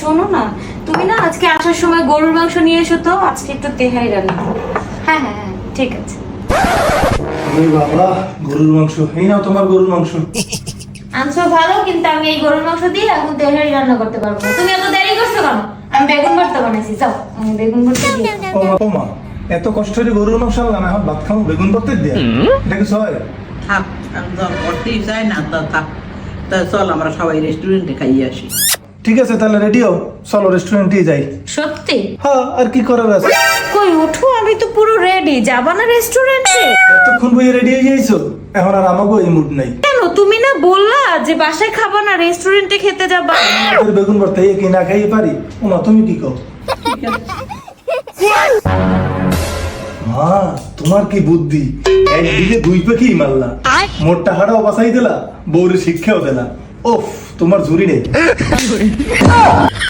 শোনো না, তুমি না আজকে আসার সময় গরুর মাংস নিয়ে এসো তো, আজকে একটু তেহাই রান্না করবো। হ্যাঁ হ্যাঁ হ্যাঁ, ঠিক আছে। ওরে বাবা, গরুর মাংস। এই নাও তোমার গরুর মাংস। আনছো ভালো, কিন্তু আমি এই গরুর মাংস দিয়ে এখন তেহাই রান্না করতে পারবো না। তুমি এত দেরি করছো কেন? আমি বেগুন ভর্তা বানাইছি, যাও আমি বেগুন ভর্তা দিয়ে। ও মা, এত কষ্ট করে গরুর মাংস আনলাম, এখন ভাত খাবো বেগুন ভর্তা দিয়ে? এটা কি হয়? থাক একদম করতেই চাই না, তা থাক। তা চল আমরা সবাই রেস্টুরেন্টে খাইয়ে আসি। ঠিক আছে, তাহলে রেডি হও, চলো রেস্টুরেন্টে যাই। সত্যি? হ্যাঁ, আর কি করার আছে? কই ওঠো, আমি তো পুরো রেডি। যাবা না রেস্টুরেন্টে? এতক্ষণ বই রেডি হয়ে যাইছো, এখন আর আমাকেও এই মুড নাই। কেন, তুমি না বললা যে বাসায় খাবা না, রেস্টুরেন্টে খেতে যাবা? তোর বেগুন ভর্তা এই কি না খাইয়ে পারি? ও মা, তুমি কি কও? মা, তোমার কি বুদ্ধি! এক দিকে দুই পাখি মারলা, মোট টাকাটাও বাঁচাই দিলা, বউরে শিক্ষাও দিলা। ওফ, তোমার ঝুরি নেই।